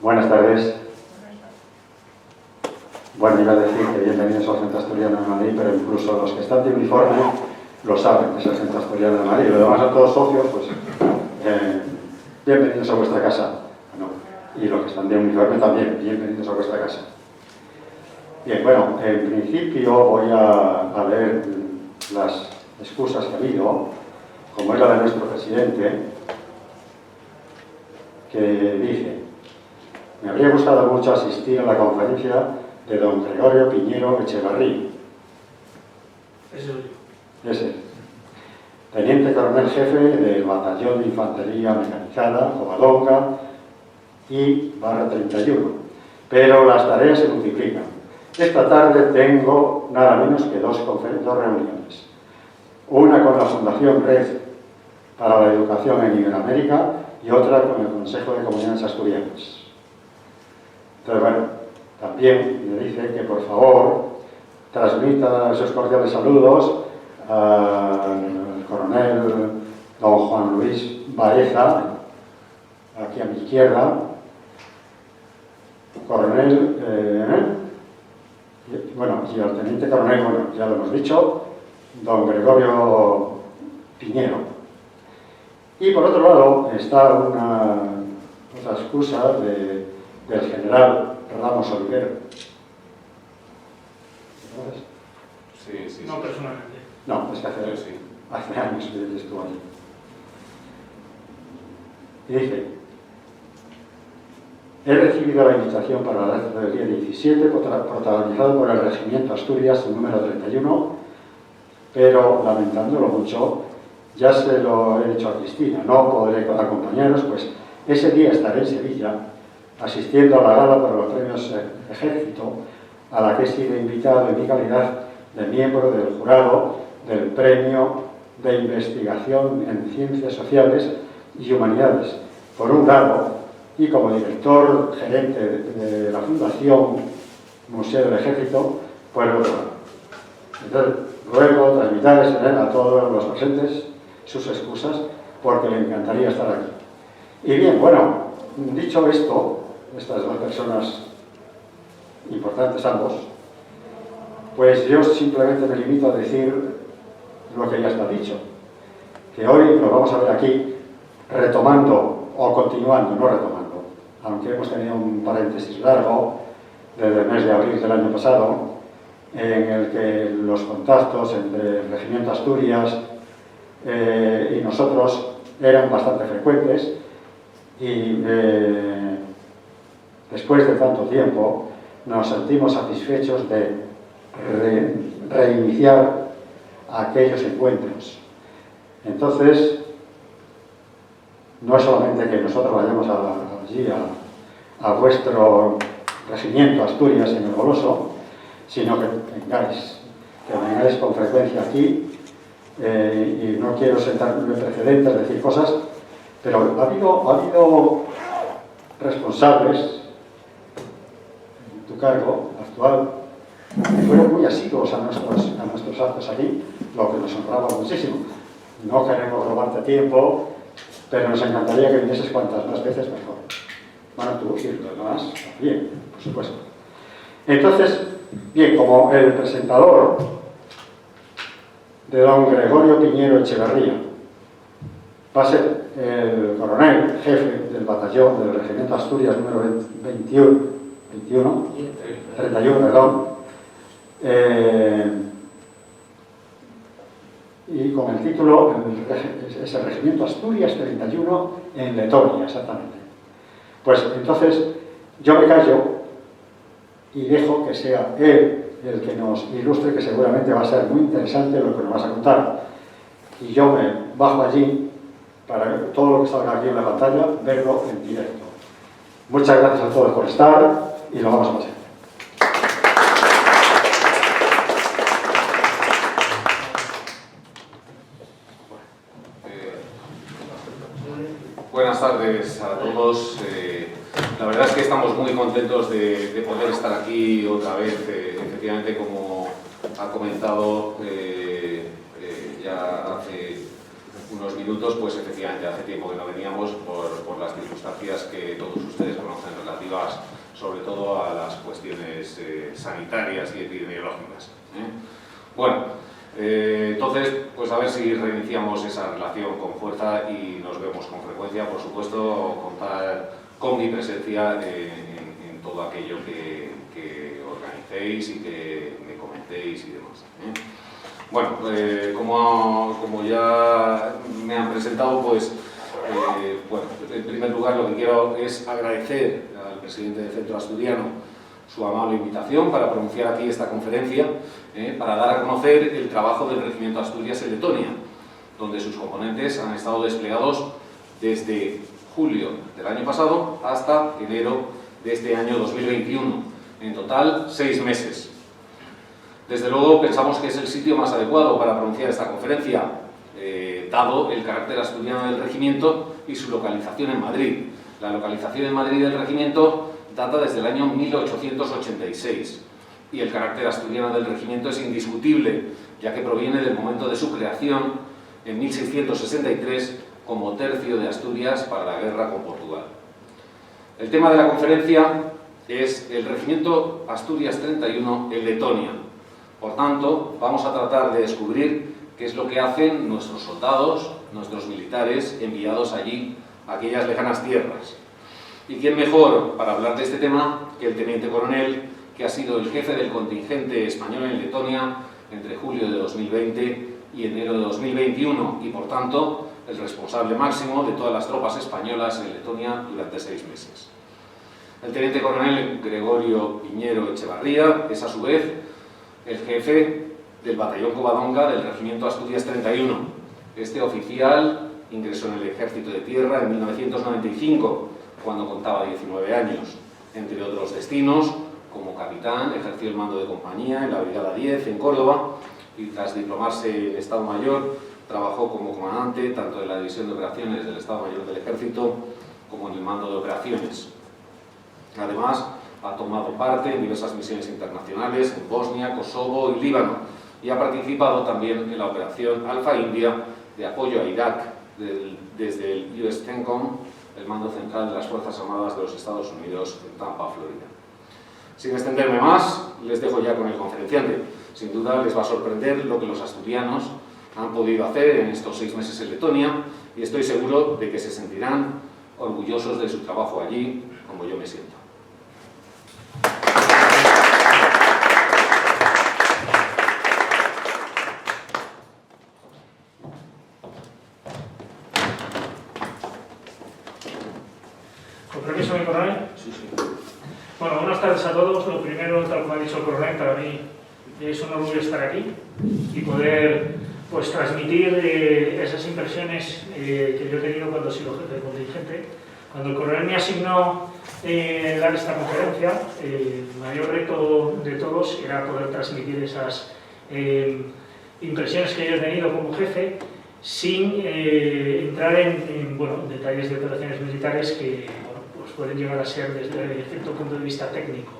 Buenas tardes. Bueno, iba a decir que bienvenidos al Centro Asturiano de Madrid, pero incluso los que están de uniforme lo saben, es el Centro Asturiano de Madrid. Y los demás a todos socios, pues bienvenidos a vuestra casa. Y los que están de uniforme también, bienvenidos a vuestra casa. Bien, bueno, en principio voy a leer las excusas que ha habido, como es la de nuestro presidente, que dice: me habría gustado mucho asistir a la conferencia de don Gregorio Piñero Echevarría. Ese. Teniente coronel jefe del Batallón de Infantería Mecanizada, Covadonga y barra 31. Pero las tareas se multiplican. Esta tarde tengo nada menos que dos reuniones. Una con la Fundación Red para la Educación en Iberoamérica y otra con el Consejo de Comunidades Asturianas. Entonces, bueno, también me dice que por favor transmita esos cordiales saludos al coronel don Juan Luis Baeza, aquí a mi izquierda, coronel, bueno, y al teniente coronel, bueno, ya lo hemos dicho, don Gregorio Piñero. Y por otro lado está otra excusa del general Ramos Olivero. ¿Conoces? Sí. No personalmente. No, es que hace años que él estuvo allí. Y dice: he recibido la invitación para la acto del día 17, protagonizado por el Regimiento Asturias, número 31, pero lamentándolo mucho, ya se lo he dicho a Cristina, no podré acompañaros, pues ese día estaré en Sevilla, asistiendo a la gala para los premios Ejército, a la que he sido invitado en mi calidad de miembro del jurado del Premio de Investigación en Ciencias Sociales y Humanidades, por un lado, y como director gerente de la Fundación Museo del Ejército, por el otro lado. Entonces, ruego transmitirles a todos los presentes sus excusas, porque le encantaría estar aquí. Y bien, bueno, dicho esto, estas dos personas importantes ambos, pues yo simplemente me limito a decir lo que ya está dicho, que hoy lo vamos a ver aquí retomando o continuando, no retomando, aunque hemos tenido un paréntesis largo desde el mes de abril del año pasado, en el que los contactos entre el Regimiento Asturias y nosotros eran bastante frecuentes, y después de tanto tiempo nos sentimos satisfechos de reiniciar aquellos encuentros. Entonces, no es solamente que nosotros vayamos allí a vuestro regimiento Asturias en el Goloso, sino que vengáis con frecuencia aquí, y no quiero sentarme precedentes, decir cosas, pero ha habido responsables en tu cargo actual que fueron muy asiduos a nuestros actos aquí, lo que nos honraba muchísimo. No queremos robarte tiempo, pero nos encantaría que vinieses cuantas más veces mejor. Bueno, tú y los demás también, por supuesto. Entonces, bien, como el presentador de don Gregorio Piñero Echevarría va a ser el coronel jefe del batallón del Regimiento Asturias número 31, perdón, y con el título es el Regimiento Asturias 31 en Letonia, exactamente. Pues entonces yo me callo y dejo que sea él el que nos ilustre, que seguramente va a ser muy interesante lo que nos vas a contar. Y yo me bajo allí para todo lo que salga aquí en la pantalla, verlo en directo. Muchas gracias a todos por estar y lo vamos a pasar. Buenas tardes a todos. La verdad es que estamos muy contentos de poder estar aquí otra vez. Efectivamente, como ha comentado ya hace unos minutos, pues efectivamente hace tiempo que no veníamos por las circunstancias que todos ustedes conocen relativas relativas sobre todo a las cuestiones sanitarias y epidemiológicas. Bueno, entonces, pues a ver si reiniciamos esa relación con fuerza y nos vemos con frecuencia. Por supuesto, contar con mi presencia en todo aquello que organicéis y que me comentéis y demás. Bueno, como ya me han presentado, pues bueno, en primer lugar lo que quiero es agradecer al presidente del Centro Asturiano su amable invitación para pronunciar aquí esta conferencia, para dar a conocer el trabajo del Regimiento Asturias en Letonia, donde sus componentes han estado desplegados desde julio del año pasado hasta enero de este año 2021, en total 6 meses. Desde luego pensamos que es el sitio más adecuado para pronunciar esta conferencia, dado el carácter asturiano del regimiento y su localización en Madrid. La localización en Madrid del regimiento data desde el año 1886 y el carácter asturiano del regimiento es indiscutible, ya que proviene del momento de su creación en 1663 como tercio de Asturias para la guerra con Portugal. El tema de la conferencia es el Regimiento Asturias 31 en Letonia. Por tanto, vamos a tratar de descubrir qué es lo que hacen nuestros soldados, nuestros militares enviados allí, a aquellas lejanas tierras. ¿Y quién mejor para hablar de este tema que el teniente coronel, que ha sido el jefe del contingente español en Letonia entre julio de 2020 y enero de 2021 y, por tanto, el responsable máximo de todas las tropas españolas en Letonia durante 6 meses? El teniente coronel Gregorio Piñero Echevarría es, a su vez, el jefe del batallón Covadonga del Regimiento Asturias 31. Este oficial ingresó en el Ejército de Tierra en 1995, cuando contaba 19 años. Entre otros destinos, como capitán, ejerció el mando de compañía en la Brigada 10 en Córdoba y, tras diplomarse en Estado Mayor, trabajó como comandante tanto en la División de Operaciones del Estado Mayor del Ejército como en el mando de operaciones. Además, ha tomado parte en diversas misiones internacionales en Bosnia, Kosovo y Líbano y ha participado también en la operación Alfa India de apoyo a Irak desde el US CENTCOM, el mando central de las Fuerzas Armadas de los Estados Unidos en Tampa, Florida. Sin extenderme más, les dejo ya con el conferenciante. Sin duda les va a sorprender lo que los asturianos han podido hacer en estos 6 meses en Letonia y estoy seguro de que se sentirán orgullosos de su trabajo allí, como yo me siento. ¿Con permiso, mi coronel? Sí, sí. Bueno, buenas tardes a todos. Lo primero, tal como ha dicho el coronel, para mí es un orgullo estar aquí y poder pues transmitir esas impresiones que yo he tenido cuando he sido jefe de contingente. Cuando el coronel me asignó dar esta conferencia, el mayor reto de todos era poder transmitir esas impresiones que yo he tenido como jefe sin entrar en detalles de operaciones militares que pues pueden llegar a ser desde cierto punto de vista técnico.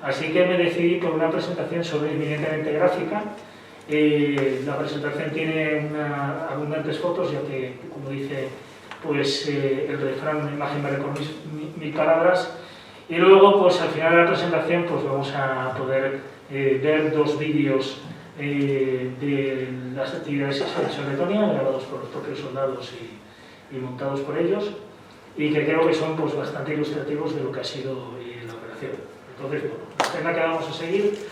Así que me decidí por una presentación eminentemente gráfica. La presentación tiene abundantes fotos, ya que, como dice pues, el refrán, una imagen vale por mil palabras. Y luego, pues al final de la presentación, pues vamos a poder ver 2 vídeos de las actividades que se han hecho en Letonia, grabados por los propios soldados y montados por ellos, y que creo que son pues, bastante ilustrativos de lo que ha sido la operación. Entonces, bueno, la escena que vamos a seguir,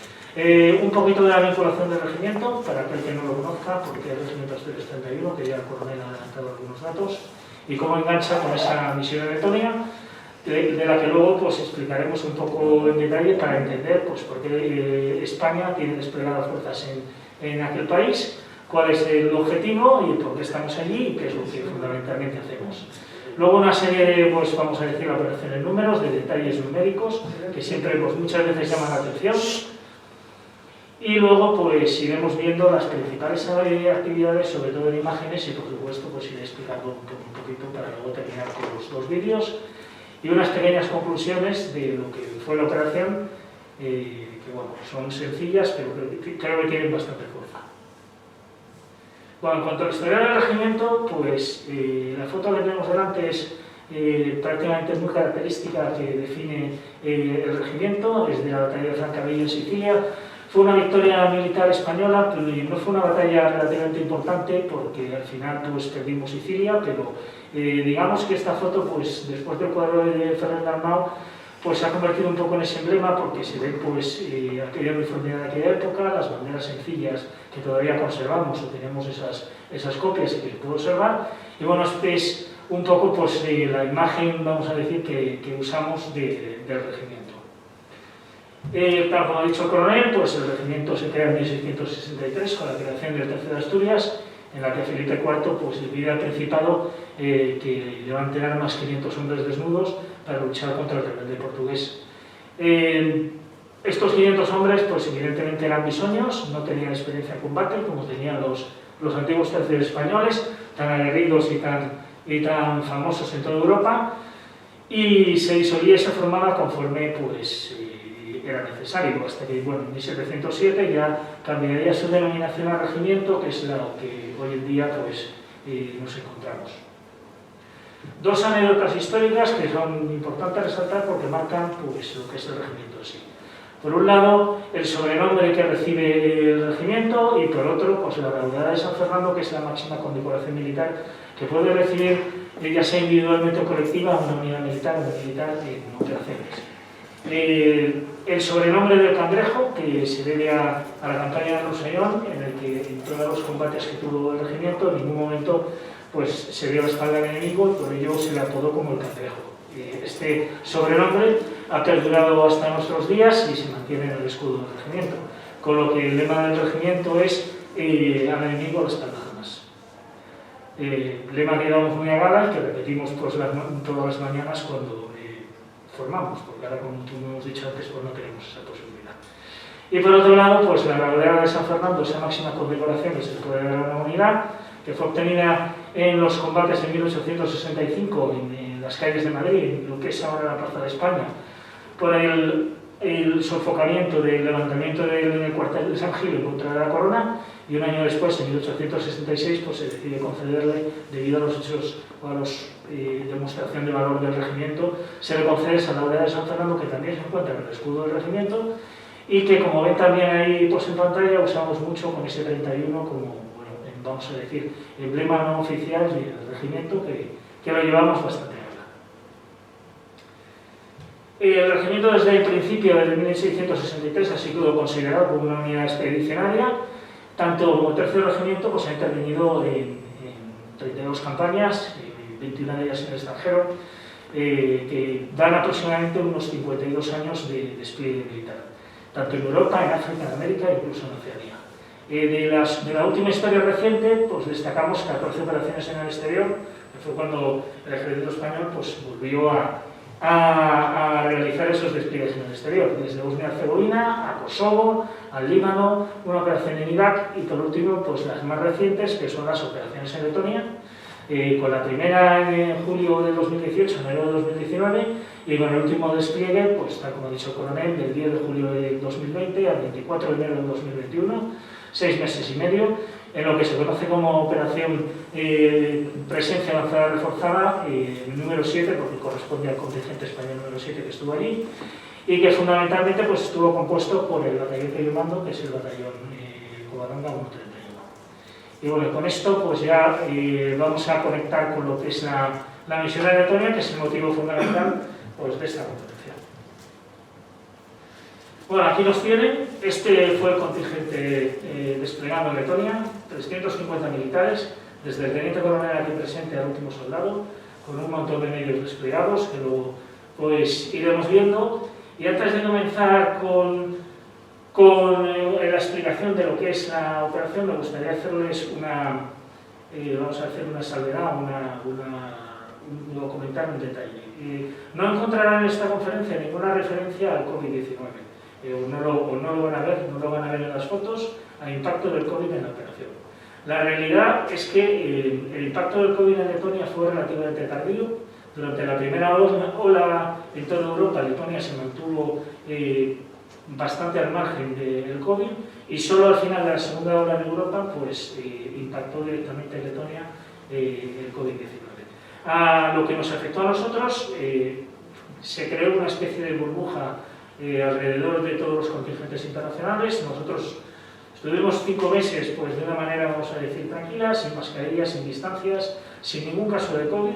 un poquito de la vinculación del regimiento, para aquel que no lo conozca, porque el Regimiento Asturias 31, que ya el coronel ha adelantado algunos datos, y cómo engancha con esa misión en Letonia, de la que luego pues, explicaremos un poco en detalle para entender pues, por qué España tiene desplegadas fuerzas en aquel país, cuál es el objetivo y por qué estamos allí y qué es lo que fundamentalmente hacemos. Luego una serie de, pues, vamos a decir, operaciones en números, de detalles numéricos, que siempre pues, muchas veces llaman la atención. Y luego pues iremos viendo las principales actividades, sobre todo en imágenes, y por supuesto pues iré explicando un poquito para luego terminar con los 2 vídeos y unas pequeñas conclusiones de lo que fue la operación, que bueno, son sencillas, pero creo que tienen bastante fuerza. Bueno, en cuanto a la historia del regimiento, pues la foto que tenemos delante es prácticamente muy característica que define el regimiento, es de la batalla de Francavilla en Sicilia. Fue una victoria militar española, pero no fue una batalla relativamente importante porque al final pues, perdimos Sicilia, pero digamos que esta foto, pues, después del cuadro de Ferrer Dalmau, pues se ha convertido un poco en ese emblema porque se ve pues, aquella uniformidad de aquella época, las banderas sencillas que todavía conservamos o tenemos esas copias y que se puede observar, y bueno, es un poco pues, la imagen, vamos a decir, que usamos del regimiento. Tal como ha dicho el coronel, pues el regimiento se crea en 1663 con la creación del Tercero de Asturias, en la que Felipe IV pues, le pide al Principado que levanten armas 500 hombres desnudos para luchar contra el rebelde portugués. Estos 500 hombres, pues evidentemente eran bisoños, no tenían experiencia en combate, como tenían los antiguos tercios españoles, tan aguerridos y tan famosos en toda Europa, y se disolvía y se formaba conforme pues, era necesario, hasta que bueno, en 1707 ya cambiaría su denominación al regimiento, que es lo que hoy en día pues, nos encontramos. Dos anécdotas históricas que son importantes resaltar porque marcan pues, lo que es el regimiento en sí. Por un lado, el sobrenombre que recibe el regimiento y por otro, pues, la Raudada de San Fernando, que es la máxima condecoración militar que puede recibir, ya sea individualmente o colectiva, una unidad militar en operaciones. El sobrenombre del Cangrejo, que se debe a la campaña de Rosellón, en el que en todos los combates que tuvo el regimiento, en ningún momento pues, se dio la espalda al enemigo y por ello se le apodó como el Cangrejo. Este sobrenombre ha perdurado hasta nuestros días y se mantiene en el escudo del regimiento, con lo que el lema del regimiento es al enemigo a la espalda jamás. Lema que damos muy a gala y que repetimos pues, todas las mañanas cuando formamos, porque ahora, como tú hemos dicho antes, pues no tenemos esa posibilidad. Y por otro lado, pues la Raudada de San Fernando, esa máxima condecoración que se puede dar a una unidad, que fue obtenida en los combates en 1865 en las calles de Madrid, en lo que es ahora la Plaza de España, por el sofocamiento del levantamiento del cuartel de San Gil en contra de la corona, y un año después, en 1866, pues se decide concederle, debido a los hechos o a la demostración de valor del regimiento, se le concede esa Raudada de San Fernando, que también se encuentra en el escudo del regimiento, y que, como ven también ahí pues, en pantalla, usamos mucho con ese 31 como, bueno, vamos a decir, emblema no oficial del regimiento, que lo llevamos bastante. El regimiento desde el principio, desde 1663, ha sido considerado como una unidad expedicionaria. Tanto como tercer regimiento pues, ha intervenido en 32 campañas, 21 de ellas en el extranjero, que dan aproximadamente unos 52 años de despliegue militar, tanto en Europa, en África, en América e incluso en Oceanía. De la última historia reciente, pues destacamos 14 operaciones en el exterior, que fue cuando el ejército español pues, volvió a realizar esos despliegues en el exterior, desde Bosnia-Herzegovina a Kosovo, al Líbano, una operación en Irak y por último pues, las más recientes, que son las operaciones en Letonia, con la primera en julio de 2018, enero de 2019, y con el último despliegue, pues tal como ha dicho el coronel, del 10 de julio de 2020 al 24 de enero de 2021, 6 meses y medio, en lo que se conoce como Operación Presencia Avanzada Reforzada, número 7, porque corresponde al contingente español número 7 que estuvo allí, y que fundamentalmente pues, estuvo compuesto por el batallón que yo mando, que es el batallón Covadonga 131. Y bueno, con esto pues ya vamos a conectar con lo que es la misión de Letonia, que es el motivo fundamental pues, de esta conferencia. Bueno, aquí nos tienen. Este fue el contingente desplegado en Letonia, 350 militares, desde el teniente coronel aquí presente al último soldado, con un montón de medios desplegados que luego pues, iremos viendo. Y antes de comenzar con la explicación de lo que es la operación, me gustaría hacerles vamos a hacer una salvedad, comentar un detalle. No encontrarán en esta conferencia ninguna referencia al COVID-19. No lo van a ver en las fotos, al impacto del COVID en la operación. La realidad es que el impacto del COVID en Letonia fue relativamente tardío. Durante la primera ola en toda Europa, Letonia se mantuvo bastante al margen del COVID y solo al final de la segunda ola en Europa pues, impactó directamente en Letonia el COVID-19. a lo que nos afectó a nosotros, se creó una especie de burbuja alrededor de todos los contingentes internacionales. Nosotros estuvimos 5 meses pues, de una manera, vamos a decir, tranquila, sin mascarillas, sin distancias, sin ningún caso de COVID,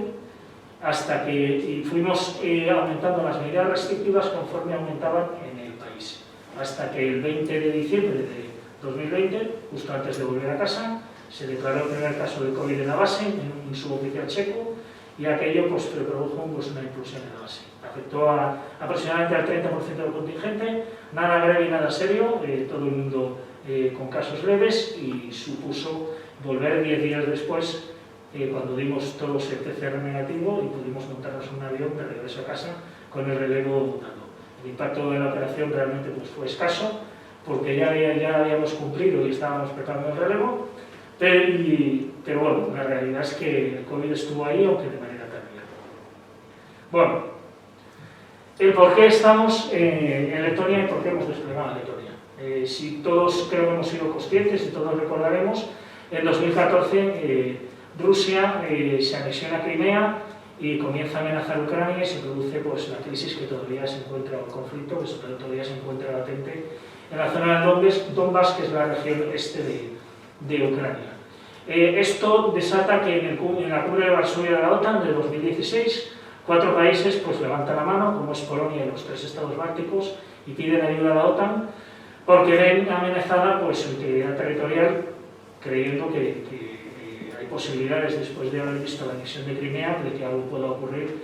hasta que fuimos aumentando las medidas restrictivas conforme aumentaban en el país. Hasta que el 20 de diciembre de 2020, justo antes de volver a casa, se declaró el primer caso de COVID en la base, en un suboficial checo, y aquello pues, produjo pues, una implosión en la base. Afectó aproximadamente al 30% del contingente, nada grave y nada serio, todo el mundo con casos leves, y supuso volver 10 días después, cuando dimos todos el PCR negativo y pudimos montarnos en un avión de regreso a casa con el relevo mutado. El impacto de la operación realmente pues, fue escaso, porque ya habíamos cumplido y estábamos preparando el relevo, pero bueno, la realidad es que el COVID estuvo ahí, aunque de manera tardía. Bueno, el por qué estamos en Letonia y por qué hemos desplegado en Letonia. Si todos creo que hemos sido conscientes y todos recordaremos, en 2014 Rusia se anexiona a Crimea y comienza a amenazar a Ucrania y se produce pues, la crisis que todavía se encuentra, el conflicto que todavía se encuentra latente en la zona de Donbass, que es la región este de Ucrania. Esto desata que en la cumbre de Varsovia de la OTAN de 2016, 4 países pues, levantan la mano, como es Polonia y los 3 estados bálticos, y piden ayuda a la OTAN porque ven amenazada pues, su integridad territorial, creyendo que hay posibilidades, después de haber visto la anexión de Crimea, de que algo pueda ocurrir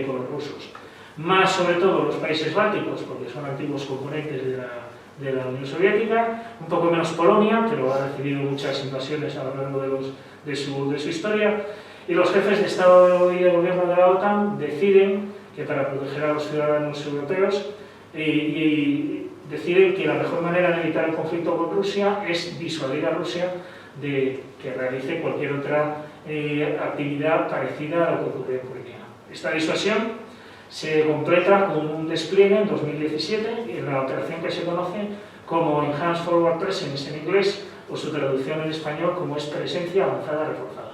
con los rusos. Más sobre todo los países bálticos, porque son antiguos componentes de la Unión Soviética, un poco menos Polonia, pero ha recibido muchas invasiones a lo largo de su historia, y los jefes de Estado y de Gobierno de la OTAN deciden que para proteger a los ciudadanos europeos y deciden que la mejor manera de evitar el conflicto con Rusia es disuadir a Rusia de que realice cualquier otra actividad parecida a lo que ocurrió en Crimea. Esta disuasión se completa con un despliegue en 2017 en la operación que se conoce como Enhanced Forward Presence en inglés, o su traducción en español como es Presencia Avanzada Reforzada.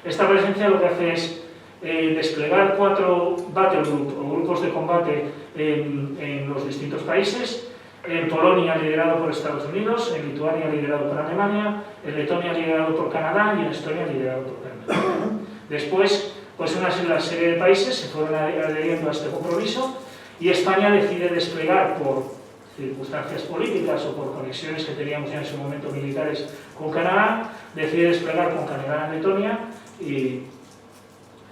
Esta presencia lo que hace es desplegar 4 battle groups o grupos de combate en los distintos países. En Polonia, liderado por Estados Unidos, en Lituania, liderado por Alemania, en Letonia, liderado por Canadá, y en Estonia, liderado por Canadá. Después, pues una serie de países se fueron adheriendo a este compromiso, y España decide desplegar, por circunstancias políticas o por conexiones que teníamos ya en su momento militares con Canadá, decide desplegar con Canadá en Letonia, y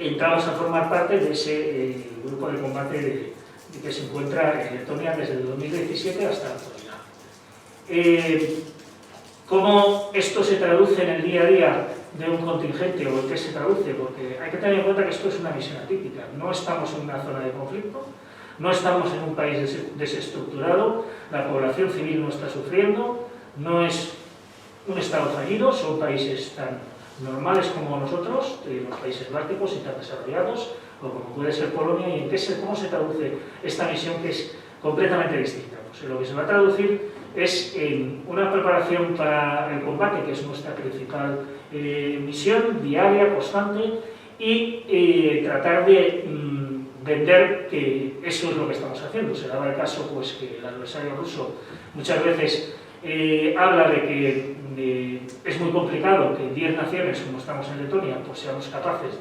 entramos a formar parte de ese grupo de combate que se encuentra en Letonia desde el 2017 hasta la actualidad. ¿Cómo esto se traduce en el día a día de un contingente, o en qué se traduce? Porque hay que tener en cuenta que esto es una misión atípica. No estamos en una zona de conflicto, no estamos en un país desestructurado, la población civil no está sufriendo, no es un estado fallido, son países tan normales como nosotros, los países bálticos y tan desarrollados, o como puede ser Polonia. ¿Y cómo se traduce esta misión, que es completamente distinta? Pues lo que se va a traducir es en una preparación para el combate, que es nuestra principal misión diaria, constante, y tratar de vender que eso es lo que estamos haciendo. Se daba el caso pues, que el adversario ruso muchas veces habla de que es muy complicado que 10 naciones, como estamos en Letonia, pues seamos capaces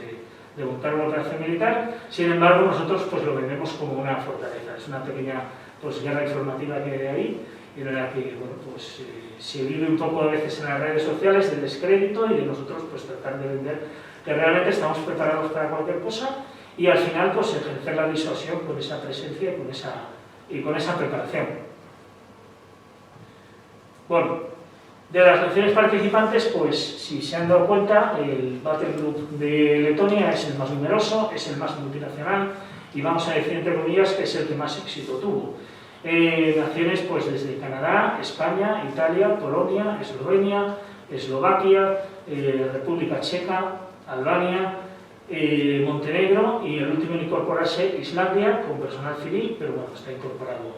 de montar una operación militar. Sin embargo, nosotros pues, lo vendemos como una fortaleza. Es una pequeña pues, guerra informativa que hay ahí, en la que bueno, pues, se vive un poco a veces en las redes sociales del descrédito, y de nosotros pues, tratar de vender que realmente estamos preparados para cualquier cosa, y al final pues, ejercer la disuasión con esa presencia y con esa preparación. Bueno, de las naciones participantes, pues si se han dado cuenta, el Battle Group de Letonia es el más numeroso, es el más multinacional, y vamos a decir entre comillas que es el que más éxito tuvo. Naciones pues desde Canadá, España, Italia, Polonia, Eslovenia, Eslovaquia, República Checa, Albania, Montenegro, y el último en incorporarse, Islandia, con personal civil, pero bueno, está incorporado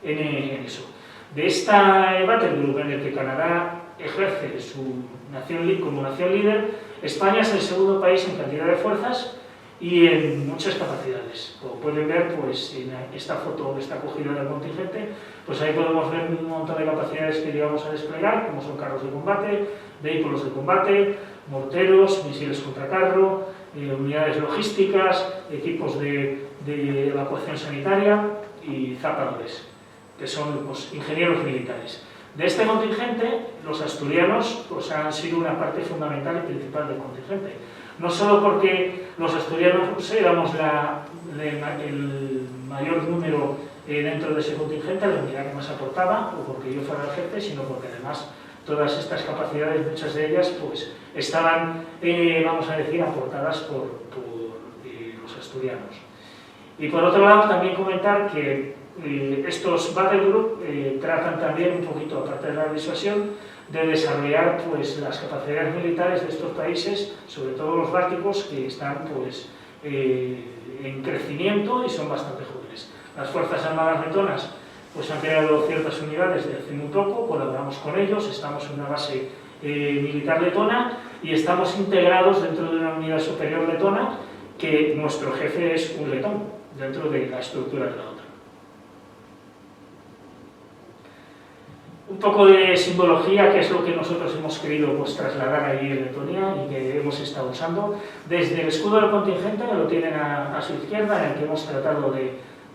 en eso. De esta Battle Group, en el que Canadá ejerce su nación como nación líder, España es el segundo país en cantidad de fuerzas y en muchas capacidades. Como pueden ver, pues en esta foto, esta cogida del contingente, pues ahí podemos ver un montón de capacidades que llegamos a desplegar, como son carros de combate, vehículos de combate, morteros, misiles contra carro, unidades logísticas, equipos de evacuación sanitaria y zapadores, que son pues, ingenieros militares. De este contingente, los asturianos pues, han sido una parte fundamental y principal del contingente. No solo porque los asturianos éramos el mayor número dentro de ese contingente, la unidad que más aportaba, o porque yo fuera el jefe, sino porque además todas estas capacidades, muchas de ellas, pues estaban, vamos a decir, aportadas por los asturianos. Y por otro lado, también comentar que estos Battle Group tratan también un poquito, aparte de la disuasión, de desarrollar pues, las capacidades militares de estos países, sobre todo los bálticos, que están pues, en crecimiento y son bastante jóvenes. Las Fuerzas Armadas Letonas pues, han creado ciertas unidades de hace muy poco, colaboramos con ellos, estamos en una base militar letona y estamos integrados dentro de una unidad superior letona que nuestro jefe es un letón, dentro de la estructura de la OTAN. Un poco de simbología, que es lo que nosotros hemos querido pues, trasladar ahí en Letonia y que hemos estado usando. Desde el escudo del contingente, lo tienen a su izquierda, en el que hemos tratado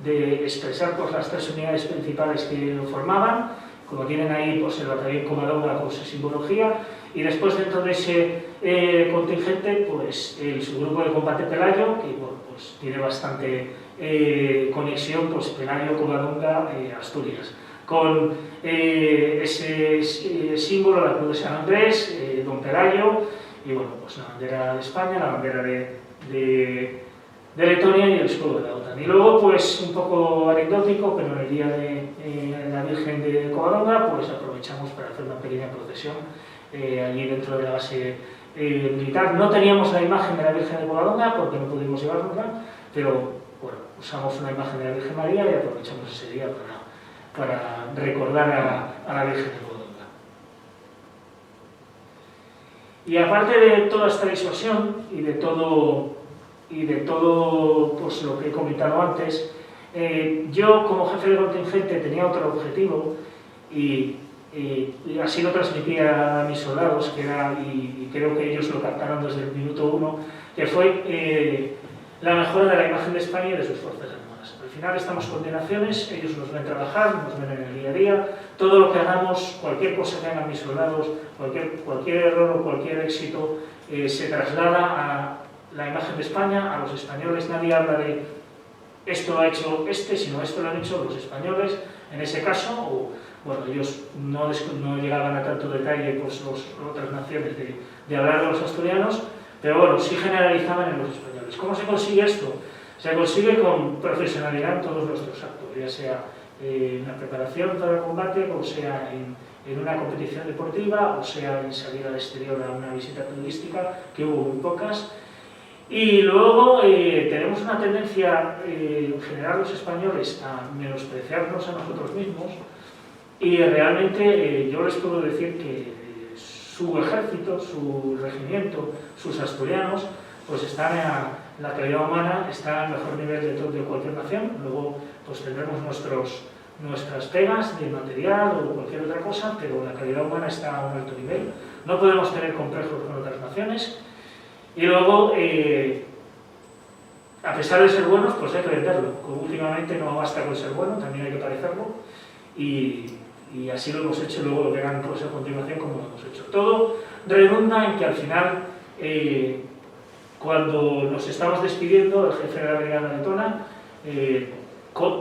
de expresar pues, las tres unidades principales que lo formaban, como tienen ahí pues, el batallón Covadonga con su simbología, y después dentro de ese contingente, pues, el subgrupo de combate Pelayo, que bueno, pues, tiene bastante conexión, pues, Pelayo, Covadonga, Asturias, con ese símbolo, la Cruz de San Andrés, Don Pelayo, y bueno, pues la bandera de España, la bandera de Letonia y el escudo de la OTAN. Y luego, pues un poco anecdótico, pero en el día de la Virgen de Covadonga, pues aprovechamos para hacer una pequeña procesión allí dentro de la base militar. No teníamos la imagen de la Virgen de Covadonga porque no pudimos llevárnosla, pero bueno, usamos una imagen de la Virgen María y aprovechamos ese día para recordar a la Virgen de Covadonga. Y aparte de toda esta disuasión y de todo pues, lo que he comentado antes, yo como jefe de contingente tenía otro objetivo y así lo transmitía a mis soldados, que era, y creo que ellos lo captaron desde el minuto 1, que fue la mejora de la imagen de España y de sus fuerzas armadas. Al final estamos con naciones, ellos nos ven trabajar, nos ven en el día a día, todo lo que hagamos, cualquier cosa que hagan mis soldados, cualquier error o cualquier éxito, se traslada a la imagen de España, a los españoles. Nadie habla de esto lo ha hecho sino esto lo han hecho los españoles, en ese caso, o bueno, ellos no llegaban a tanto detalle, pues otras naciones, de hablar de los asturianos, pero bueno, sí generalizaban en los españoles. ¿Cómo se consigue esto? Se consigue con profesionalidad en todos nuestros actos, ya sea en la preparación para el combate, o sea en una competición deportiva, o sea en salir al exterior a una visita turística, que hubo muy pocas. Y luego tenemos una tendencia, en general los españoles, a menospreciarnos a nosotros mismos, y realmente yo les puedo decir que su ejército, su regimiento, sus asturianos, pues están en la calidad humana, está al mejor nivel de cualquier nación. Luego pues tendremos nuestras pegas de material o cualquier otra cosa, pero la calidad humana está a un alto nivel. No podemos tener complejos con otras naciones. Y luego, a pesar de ser buenos, pues hay que venderlo. Últimamente no basta con ser bueno, también hay que parecerlo. Y así lo hemos hecho, luego lo verán pues, a continuación como lo hemos hecho. Todo redunda en que al final, cuando nos estamos despidiendo, el jefe de la brigada letona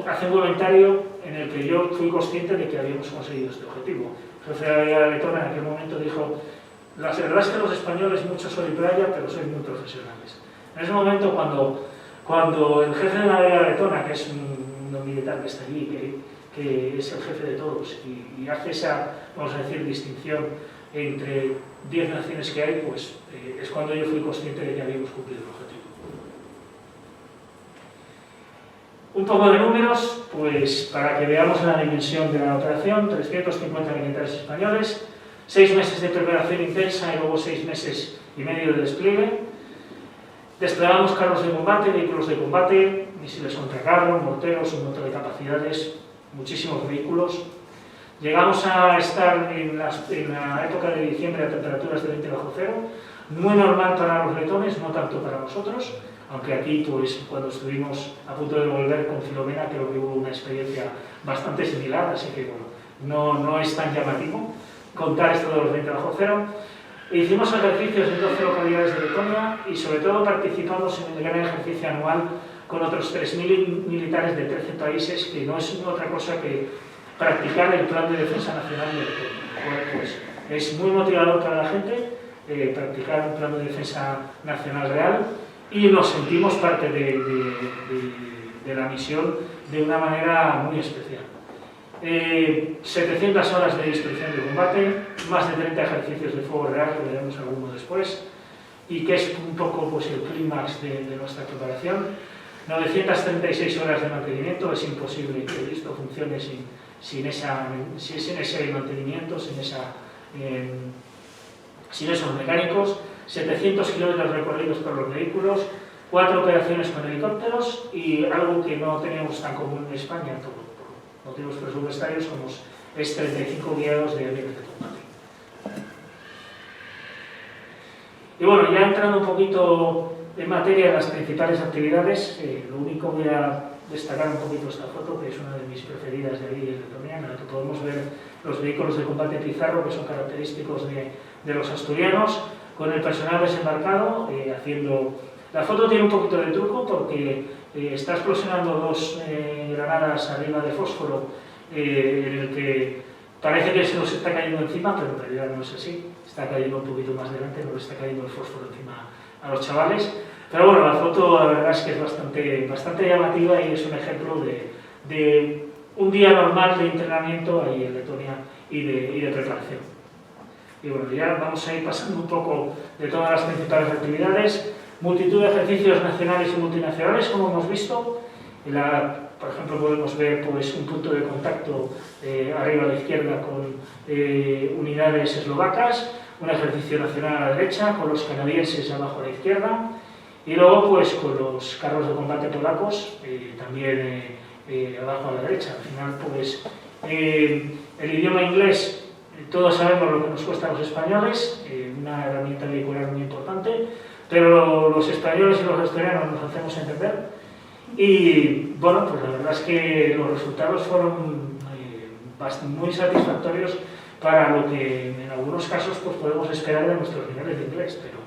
hace un comentario en el que yo fui consciente de que habíamos conseguido este objetivo. El jefe de la brigada letona en aquel momento dijo: la verdad es que los españoles mucho sol y playa, pero sois muy profesionales. En ese momento, cuando el jefe de la brigada letona, que es un militar que está allí, que es el jefe de todos, y hace esa, vamos a decir, distinción entre 10 naciones que hay, pues es cuando yo fui consciente de que habíamos cumplido el objetivo. Un poco de números, pues para que veamos la dimensión de la operación: 350 militares españoles, 6 meses de preparación intensa y luego 6 meses y medio de despliegue. Desplegamos carros de combate, vehículos de combate, misiles contracarro, morteros, un montón de capacidades, muchísimos vehículos. Llegamos a estar en la época de diciembre a temperaturas de 20 bajo cero, muy normal para los letones, no tanto para nosotros, aunque aquí, pues, cuando estuvimos a punto de volver con Filomena, creo que hubo una experiencia bastante similar, así que, bueno, no es tan llamativo contar esto de los 20 bajo cero. Hicimos ejercicios en 12 localidades de Letonia y, sobre todo, participamos en el gran ejercicio anual con otros 3.000 militares de 13 países, que no es otra cosa que practicar el Plan de Defensa Nacional de Letonia. Pues, es muy motivador para la gente practicar un Plan de Defensa Nacional real y nos sentimos parte de la misión de una manera muy especial. 700 horas de instrucción de combate, más de 30 ejercicios de fuego real, que veremos alguno después, y que es un poco, pues, el clímax de nuestra preparación. 936 horas de mantenimiento, es imposible que esto funcione sin ese mantenimiento, sin esos mecánicos. 700 kilómetros recorridos por los vehículos, 4 operaciones con helicópteros y algo que no tenemos tan común en España, por motivos presupuestarios, como es 35 guiados de aviones de combate. Y bueno, ya entrando un poquito en materia de las principales actividades, lo único, voy a destacar un poquito esta foto, que es una de mis preferidas de ahí en Letonia, en la que podemos ver los vehículos de combate Pizarro, que son característicos de los asturianos, con el personal desembarcado, haciendo... La foto tiene un poquito de truco porque está explosionando 2 granadas arriba de fósforo, en el que parece que se nos está cayendo encima, pero en realidad no es así, está cayendo un poquito más delante, no le está cayendo el fósforo encima a los chavales. Pero bueno, la foto la verdad es que es bastante llamativa y es un ejemplo de un día normal de entrenamiento ahí en Letonia y de preparación. Y bueno, ya vamos a ir pasando un poco de todas las principales actividades. Multitud de ejercicios nacionales y multinacionales, como hemos visto. Por ejemplo, podemos ver, pues, un punto de contacto arriba a la izquierda con unidades eslovacas, un ejercicio nacional a la derecha, con los canadienses abajo a la izquierda, y luego, pues, con los carros de combate polacos también abajo a la derecha. Al final, pues, el idioma inglés, todos sabemos lo que nos cuesta a los españoles, una herramienta vehicular muy importante, pero los españoles y los asturianos nos hacemos entender. Y bueno, pues la verdad es que los resultados fueron muy satisfactorios para lo que en algunos casos, pues, podemos esperar de nuestros niveles de inglés, pero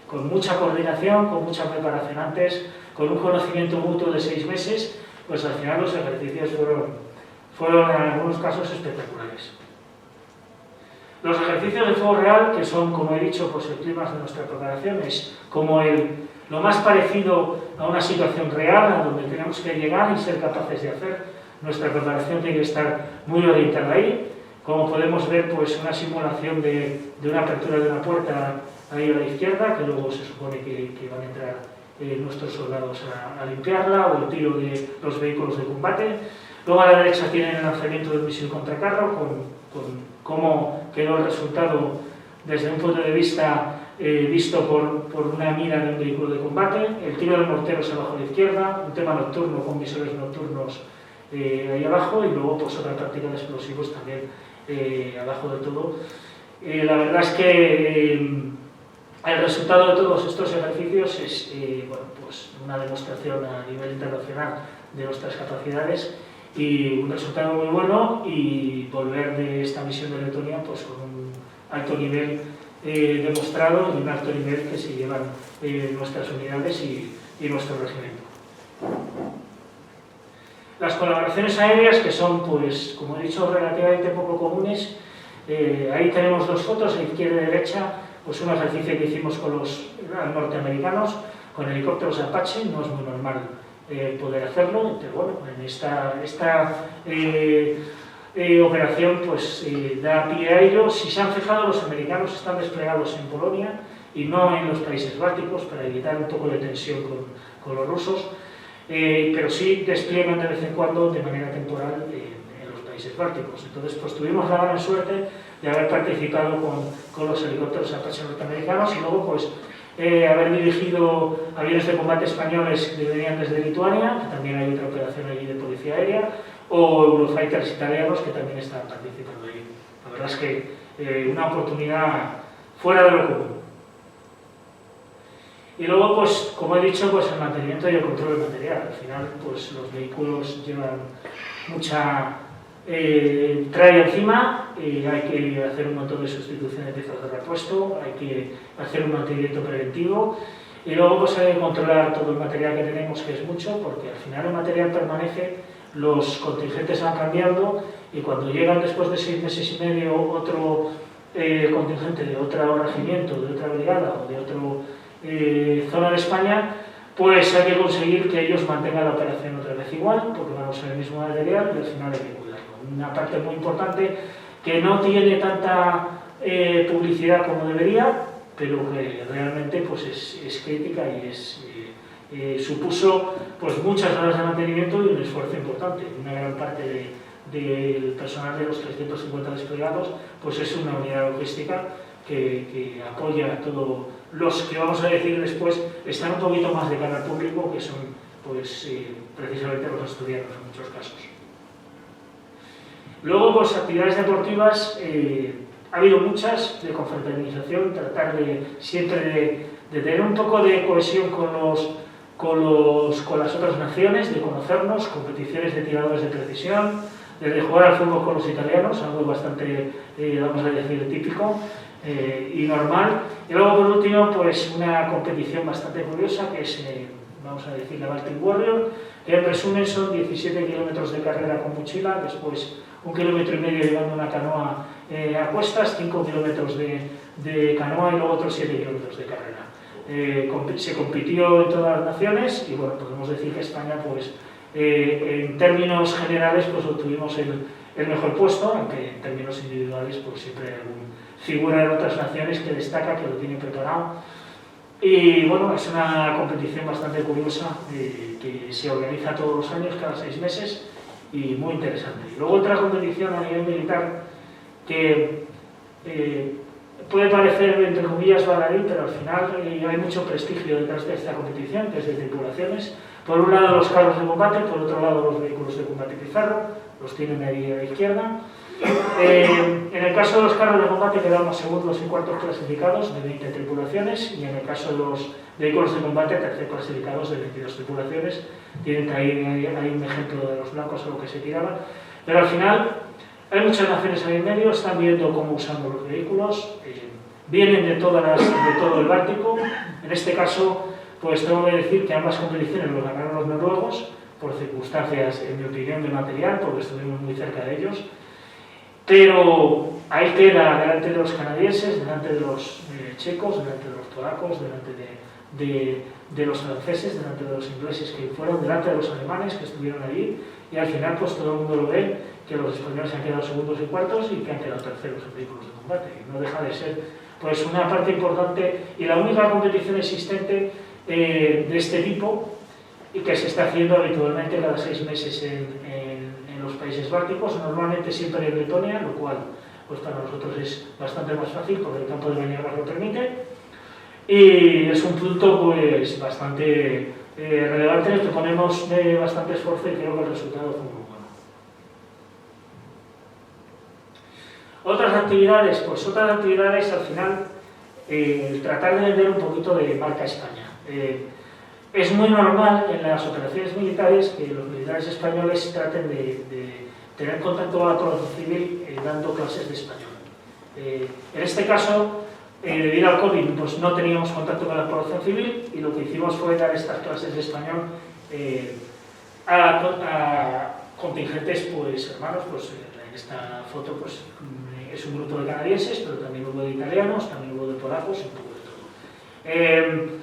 con mucha coordinación, con mucha preparación antes, con un conocimiento mutuo de 6 meses, pues al final los ejercicios fueron en algunos casos espectaculares. Los ejercicios de fuego real, que son, como he dicho, pues el clímax de nuestra preparación, es como lo más parecido a una situación real, a donde tenemos que llegar y ser capaces de hacer. Nuestra preparación tiene que estar muy orientada ahí. Como podemos ver, pues una simulación de una apertura de una puerta ahí a la izquierda, que luego se supone que van a entrar nuestros soldados a limpiarla, o el tiro de los vehículos de combate. Luego a la derecha tienen el lanzamiento del misil contracarro, con cómo quedó el resultado desde un punto de vista visto por una mira de un vehículo de combate. El tiro de morteros abajo a la izquierda, un tema nocturno con visores nocturnos ahí abajo, y luego, pues, otra práctica de explosivos también abajo de todo. La verdad es que el resultado de todos estos ejercicios es bueno, pues una demostración a nivel internacional de nuestras capacidades y un resultado muy bueno, y volver de esta misión de Letonia, pues, con un alto nivel demostrado y un alto nivel que se llevan nuestras unidades y nuestro regimiento. Las colaboraciones aéreas, que son, pues, como he dicho, relativamente poco comunes. Ahí tenemos 2 fotos, a izquierda y derecha, pues un ejercicio que hicimos con los norteamericanos, con helicópteros Apache. No es muy normal poder hacerlo, pero bueno, en esta operación, pues, da pie a ello. Si se han fijado, los americanos están desplegados en Polonia y no en los países bálticos, para evitar un poco de tensión con los rusos, pero sí despliegan de vez en cuando de manera temporal en los países países bálticos. Entonces, pues tuvimos la gran suerte de haber participado con los helicópteros Apache norteamericanos y luego, pues, haber dirigido aviones de combate españoles que venían desde Lituania, que también hay otra operación allí de policía aérea, o Eurofighters italianos que también están participando allí. La verdad es que una oportunidad fuera de lo común. Y luego, pues, como he dicho, pues el mantenimiento y el control del material. Al final, pues los vehículos llevan mucha trae encima y hay que hacer un montón de sustitución de piezas de repuesto, hay que hacer un mantenimiento preventivo y luego pues hay que controlar todo el material que tenemos, que es mucho, porque al final el material permanece, los contingentes van cambiando y cuando llegan después de 6 meses y medio otro contingente de otro regimiento, de otra brigada o de otra zona de España, pues hay que conseguir que ellos mantengan la operación otra vez igual, porque van a usar el mismo material y al final hay que cuidarlo. Una parte muy importante que no tiene tanta publicidad como debería, pero que realmente pues es crítica y supuso pues muchas horas de mantenimiento y un esfuerzo importante. Una gran parte del personal de los 350 desplegados pues es una unidad logística que apoya a todos los que, vamos a decir después, están un poquito más de cara al público, que son pues precisamente los asturianos en muchos casos. Luego, pues actividades deportivas, ha habido muchas, de confraternización, tratar de siempre de tener un poco de cohesión con las otras naciones, de conocernos, competiciones de tiradores de precisión, de jugar al fútbol con los italianos, algo bastante, vamos a decir, típico y normal. Y luego, por último, pues una competición bastante curiosa, que es, vamos a decir, la Baltic Warrior, que en resumen son 17 kilómetros de carrera con mochila, después 1,5 kilómetros llevando una canoa a cuestas, 5 kilómetros de canoa y luego otros 7 kilómetros de carrera. Se compitió en todas las naciones y bueno, podemos decir que España, pues en términos generales, pues obtuvimos el mejor puesto, aunque en términos individuales, pues siempre hay alguna figura de otras naciones que destaca, que lo tiene preparado. Y bueno, es una competición bastante curiosa que se organiza todos los años, cada 6 meses, y muy interesante. Y luego otra competición a nivel militar que puede parecer, entre comillas, baladí, pero al final hay mucho prestigio detrás de esta competición, que es de tripulaciones. Por un lado los carros de combate, por otro lado los vehículos de combate pizarro, los tienen ahí a la izquierda. En el caso de los carros de combate quedamos segundos y cuartos clasificados de 20 tripulaciones y en el caso de los vehículos de combate tercer clasificados de 22 tripulaciones. Tienen ahí un ejemplo de los blancos a lo que se tiraban, pero al final hay muchas naciones ahí en medio, están viendo cómo usamos los vehículos, vienen de todo el Báltico. En este caso, pues tengo que decir que ambas competiciones lo ganaron los noruegos por circunstancias, en mi opinión, de material, porque estuvimos muy cerca de ellos. Pero ahí queda delante de los canadienses, delante de los checos, delante de los polacos, delante de los franceses, delante de los ingleses que fueron, delante de los alemanes que estuvieron allí, y al final pues todo el mundo lo ve, que los españoles han quedado segundos y cuartos y que han quedado terceros en vehículos de combate. Y no deja de ser pues una parte importante y la única competición existente de este tipo y que se está haciendo habitualmente cada 6 meses en los países bálticos, normalmente siempre en Letonia, lo cual pues para nosotros es bastante más fácil porque el campo de maniobras lo permite y es un punto pues bastante relevante en el que ponemos bastante esfuerzo y creo que el resultado fue muy bueno. Otras actividades al final tratar de vender un poquito de marca España. Es muy normal en las operaciones militares que los militares españoles traten de tener contacto con la población civil dando clases de español. En este caso, debido al COVID, pues no teníamos contacto con la población civil y lo que hicimos fue dar estas clases de español a contingentes pues, hermanos. Pues, en esta foto pues, es un grupo de canadienses, pero también hubo de italianos, también hubo de polacos y un poco de todo.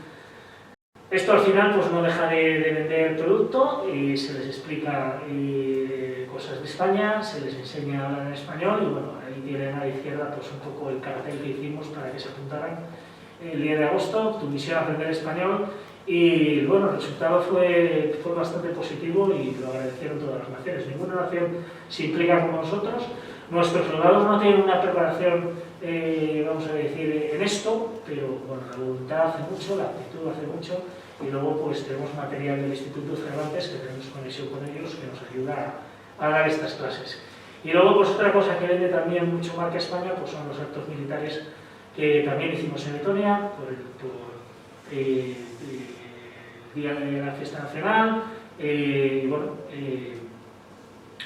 Esto al final pues no deja de vender producto y se les explica cosas de España, se les enseña a hablar en español y bueno, ahí tienen a la izquierda pues un poco el cartel que hicimos para que se apuntaran el día de agosto, tu misión aprender español Y bueno, el resultado fue bastante positivo y lo agradecieron todas las naciones. Ninguna nación se implica como nosotros. Nuestros soldados no tienen una preparación, vamos a decir, en esto, pero bueno, la voluntad hace mucho, la actitud hace mucho, y luego pues tenemos material del Instituto Cervantes, que tenemos conexión con ellos, que nos ayuda a dar estas clases. Y luego pues otra cosa que vende también mucho marca España, pues son los actos militares que también hicimos en Letonia, por Día de la Fiesta Nacional, y bueno,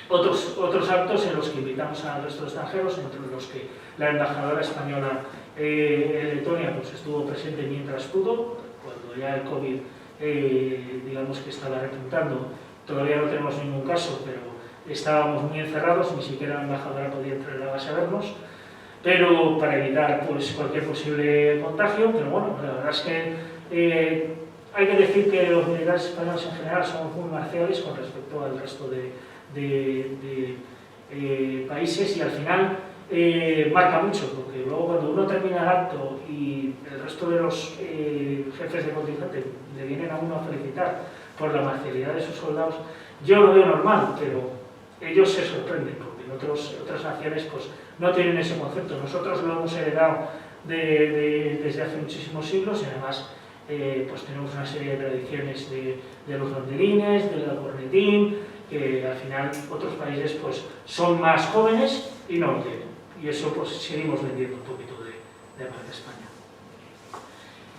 otros actos en los que invitamos al resto de extranjeros, entre los que la embajadora española en Letonia pues, estuvo presente mientras pudo, cuando ya el COVID digamos que estaba repuntando. Todavía no tenemos ningún caso, pero estábamos muy encerrados, ni siquiera la embajadora podía entrar a la base a vernos, pero para evitar pues, cualquier posible contagio. Pero bueno, la verdad es que hay que decir que los militares españoles en general son muy marciales con respecto al resto de países, y al final marca mucho, porque luego cuando uno termina el acto y el resto de los jefes de contingente le vienen a uno a felicitar por la marcialidad de sus soldados, yo lo veo normal, pero ellos se sorprenden, porque en otras naciones pues, no tienen ese concepto. Nosotros lo hemos heredado desde hace muchísimos siglos, y además pues tenemos una serie de tradiciones de los banderines, del cornetín, que al final otros países pues, son más jóvenes y no lo tienen. Y eso pues seguimos vendiendo un poquito de marca España.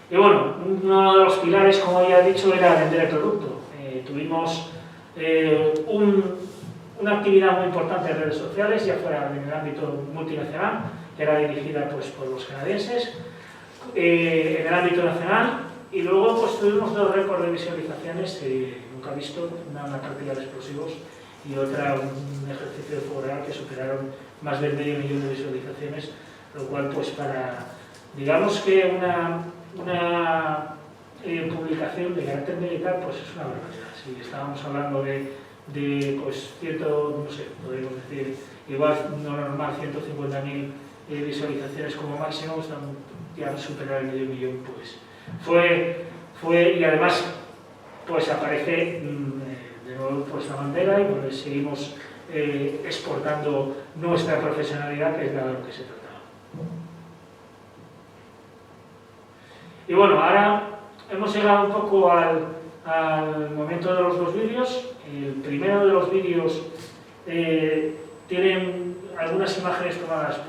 Y bueno, uno de los pilares, como ya he dicho, era vender el producto. Tuvimos una actividad muy importante en redes sociales, ya fuera en el ámbito multinacional, que era dirigida pues, por los canadienses, en el ámbito nacional, y luego pues, tuvimos 2 récords de visualizaciones, nunca visto, una partida de explosivos y otra un ejercicio de fuego real, que superaron más del medio millón de visualizaciones, lo cual pues para, digamos que una publicación de carácter militar pues es una barbaridad. Si estábamos hablando de pues no sé, podríamos decir, igual no normal, 150.000 visualizaciones como máximo, estamos ya superar el medio millón, pues fue y además pues aparece de nuevo pues la bandera, y pues seguimos exportando nuestra profesionalidad, que es de lo que se trataba. Y bueno, ahora hemos llegado un poco al momento de los 2 vídeos. El primero de los vídeos tienen algunas imágenes tomadas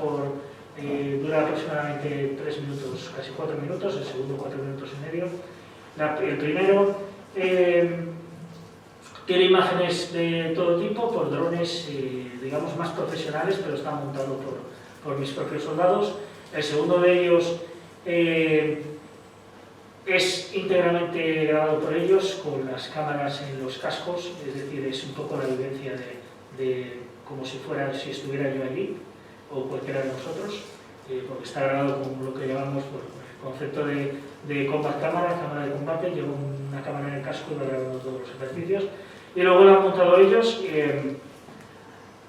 dura aproximadamente 3 minutos, casi 4 minutos, el segundo 4 minutos y medio. El primero tiene imágenes de todo tipo, por drones, digamos, más profesionales, pero está montado por mis propios soldados. El segundo de ellos es íntegramente grabado por ellos, con las cámaras en los cascos, es decir, es un poco la vivencia de como si estuviera yo allí, o cualquiera de nosotros, porque está grabado con lo que llamamos el concepto de combat cámara de combate. Llevo una cámara en el casco y va grabando todos los ejercicios. Y luego lo han montado ellos.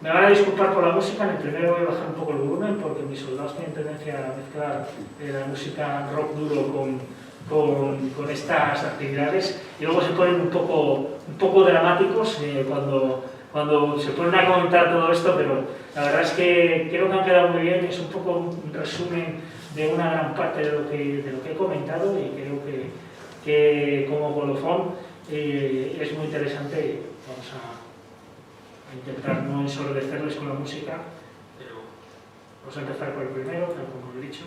Me van a disculpar por la música. En el primero voy a bajar un poco el volumen, porque mis soldados tienen tendencia a mezclar la música rock duro con estas actividades, y luego se ponen un poco dramáticos cuando se ponen a comentar todo esto, pero la verdad es que creo que han quedado muy bien. Es un poco un resumen de una gran parte de lo que he comentado, y creo que como colofón es muy interesante. Vamos a intentar no ensordecerles con la música, pero vamos a empezar por el primero, tal como he dicho.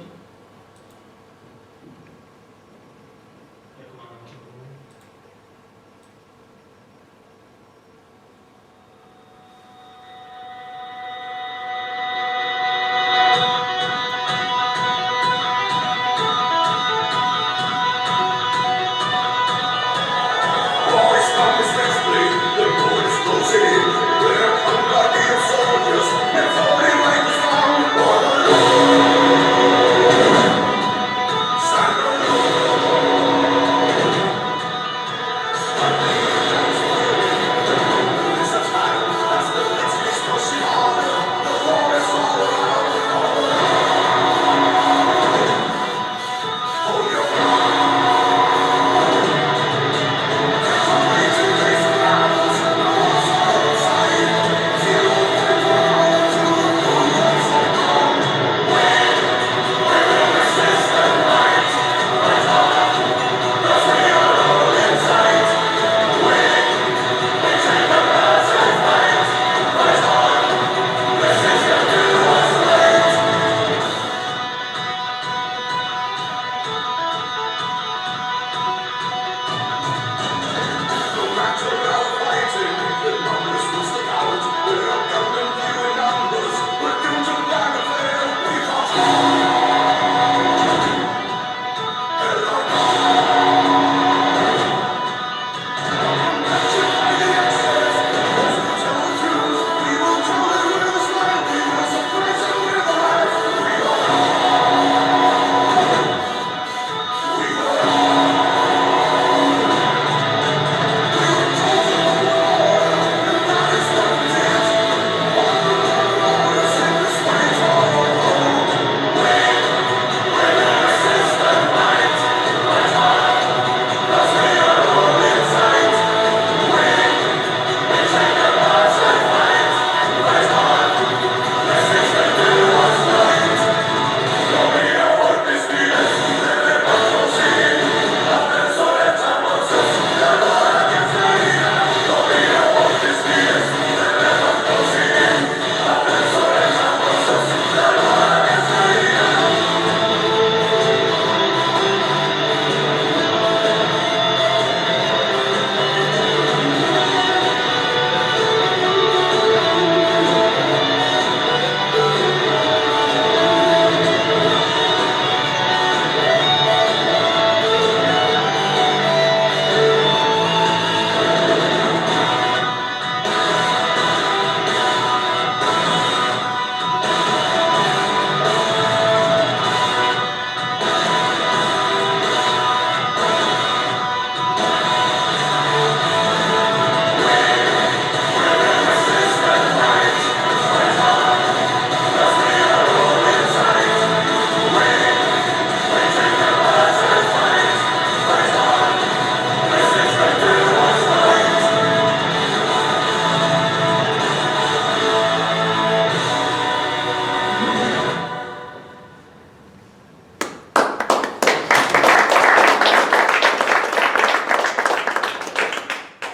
Soldiers, and falling like the sound.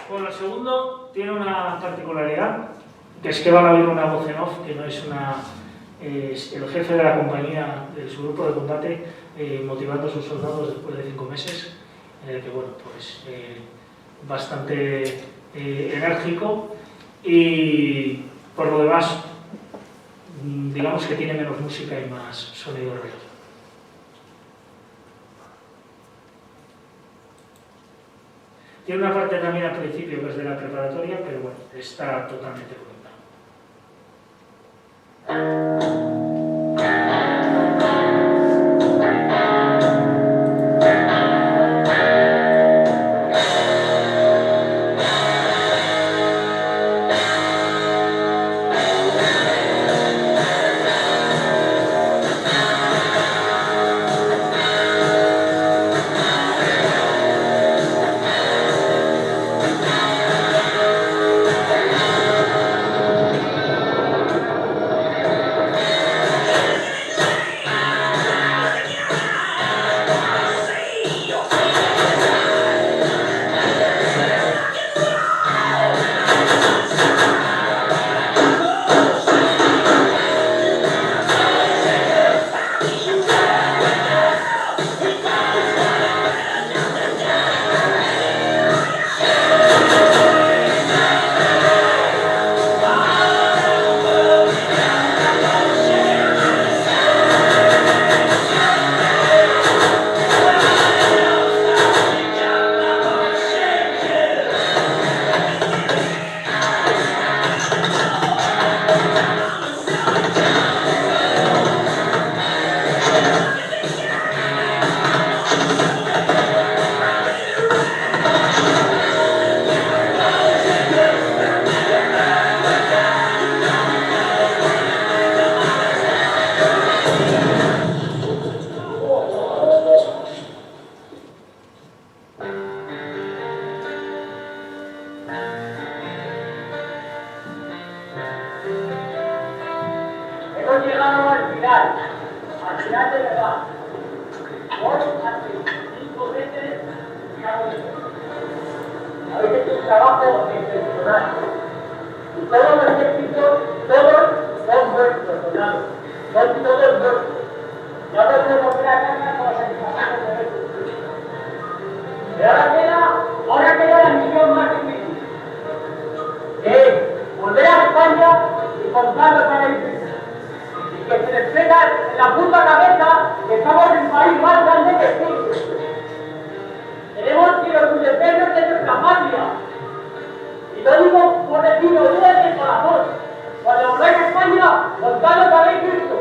Bueno, el segundo tiene una particularidad, que es que van a oír una voz en off, que no es una... es el jefe de la compañía, de su grupo de combate, motivando a sus soldados después de 5 meses, en el que, bueno, pues bastante enérgico y por lo demás, digamos que tiene menos música y más sonido real. Tiene una parte también al principio que es de la preparatoria, pero bueno, está totalmente conectado. Hemos llegado al final de verdad. Hoy, hace 5 meses, habéis hecho un trabajo excepcional. Y todos los éxitos, todos son vuestros, soldados. Son todos vuestros. Y ahora podemos volver a casa con la satisfacción de esto. Pero ahora queda la misión más difícil. Que es volver a España y contarlo para el que se les pega en la puta cabeza que estamos en el país más grande que existe. Tenemos que orgullecernos de nuestra patria. Y lo digo por decirlo bien de corazón. Cuando volváis a España, contad lo que habéis visto.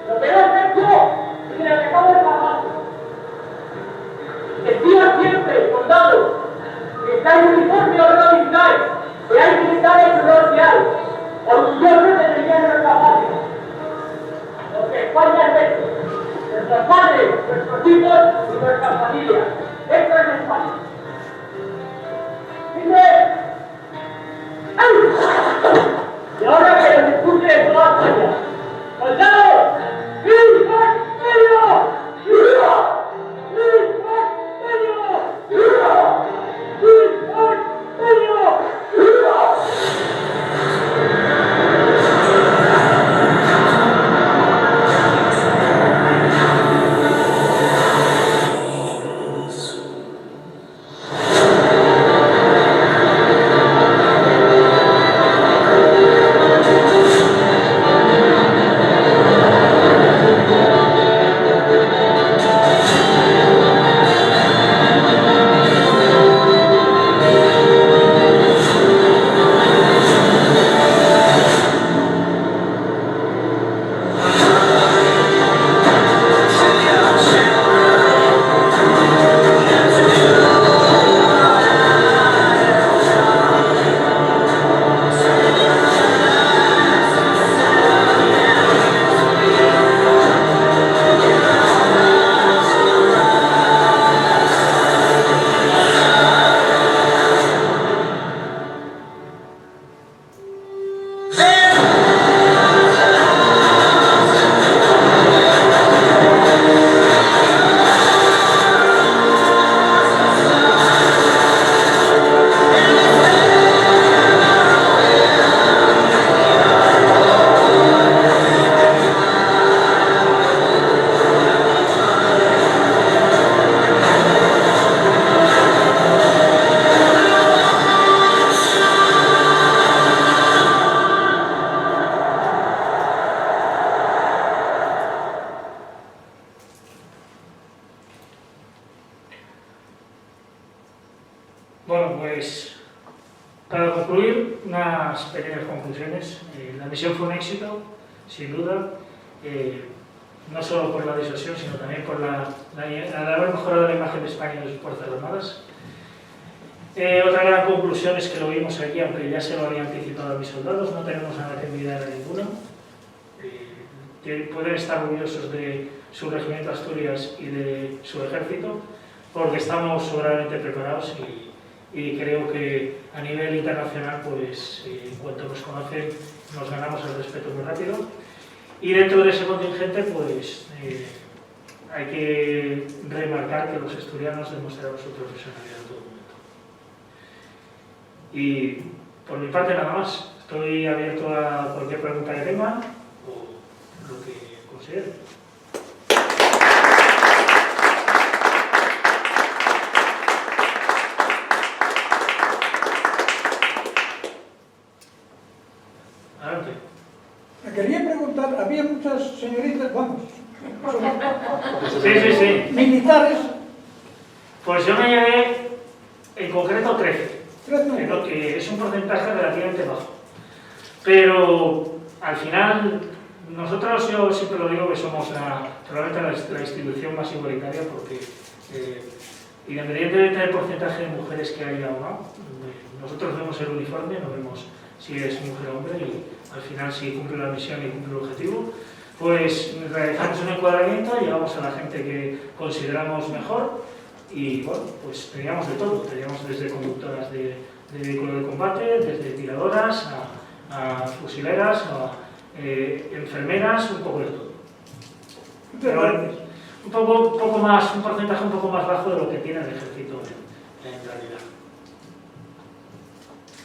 Lo que no es yo, y lo que acabo de pagar. Decidos siempre, soldados, que estáis en uniforme o no militar, que hay militares o no que hay. Orgullosos de tener nuestra patria. Porque España es esto, nuestros padres, nuestros hijos y nuestras familias. Esto es España. Y ahora que nos escuche de toda España. ¡Soldados! ¡Viva España! ¡Viva! ¡Viva España! ¡Viva! ¡Viva España! Para concluir, unas pequeñas conclusiones. La misión fue un éxito, sin duda, no solo por la disuasión, sino también por al haber mejorado la imagen de España y de sus Fuerzas Armadas. Otra gran conclusión es que lo vimos aquí, aunque ya se lo había anticipado a mis soldados, no tenemos nada que envidiar a ninguno. Pueden estar orgullosos de su regimiento Asturias y de su ejército, porque estamos sobradamente preparados y creo que a nivel internacional, pues en cuanto nos conocen, nos ganamos el respeto muy rápido. Y dentro de ese contingente, pues hay que remarcar que los asturianos demostraron su profesionalidad en todo momento. Y por mi parte nada más. Estoy abierto a cualquier pregunta que tengan o lo que consideren. Adelante. Me quería preguntar, había muchas señoritas, vamos, Sí. militares, Pues yo me llevé en concreto 13. 13 Lo que es un porcentaje relativamente bajo. Pero al final, nosotros, yo siempre lo digo que somos probablemente la institución más igualitaria porque, independientemente del porcentaje de mujeres que haya o no, nosotros vemos el uniforme, no vemos si es mujer o hombre y al final si cumple la misión y cumple el objetivo, pues realizamos un encuadramiento, llevamos a la gente que consideramos mejor y bueno, pues teníamos de todo, teníamos desde conductoras de vehículo de combate, desde tiradoras a fusileras, a enfermeras, un poco de todo. Pero un poco más, un porcentaje un poco más bajo de lo que tiene el ejército en realidad.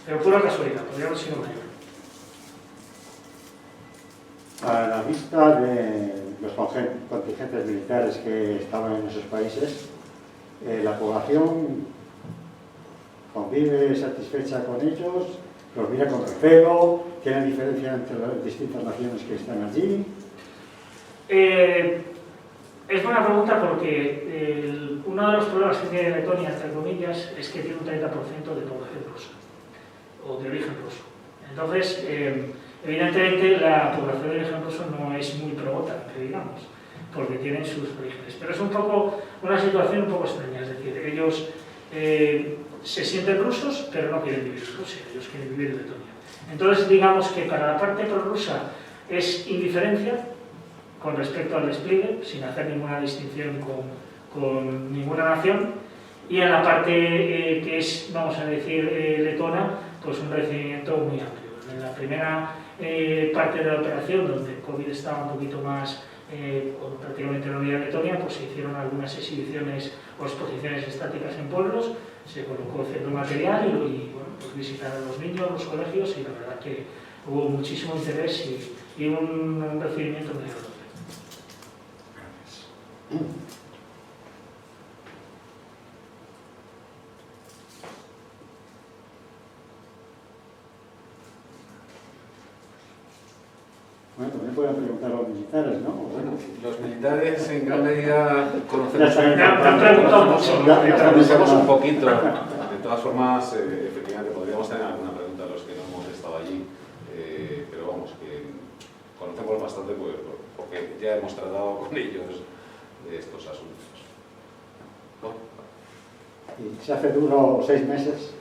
Pero pura casualidad, podría haber sido mayor. A la vista de los contingentes militares que estaban en esos países, la población convive satisfecha con ellos, los mira con recelo, tienen diferencia entre las distintas naciones que están allí. Es buena pregunta porque uno de los problemas que tiene Letonia, entre comillas, es que tiene un 30% de población rusa, o de origen ruso. Entonces, evidentemente la población de origen ruso no es muy pro-OTAN, que digamos, porque tienen sus orígenes. Pero es un poco una situación un poco extraña, es decir, ellos se sienten rusos, pero no quieren vivir en Rusia, ellos quieren vivir en Letonia. Entonces, digamos que para la parte prorrusa es indiferencia con respecto al despliegue, sin hacer ninguna distinción con ninguna nación, y en la parte que es, vamos a decir, letona, pues un recibimiento muy amplio. En la primera parte de la operación, donde el COVID estaba un poquito más, cuando prácticamente no había Letonia, pues se hicieron algunas exhibiciones o exposiciones estáticas en pueblos, se colocó cierto material y bueno, pues visitaron los niños, los colegios, y la verdad que hubo muchísimo interés y un recibimiento muy agradable. Bueno, también pueden preguntar a los militares, ¿no? Bueno, los militares en gran medida conocemos, conocemos un poquito. De todas formas, efectivamente, podríamos tener alguna pregunta a los que no hemos estado allí, pero vamos, que conocemos bastante porque ya hemos tratado con ellos de estos asuntos. ¿No? ¿Y se hace duro 6 meses?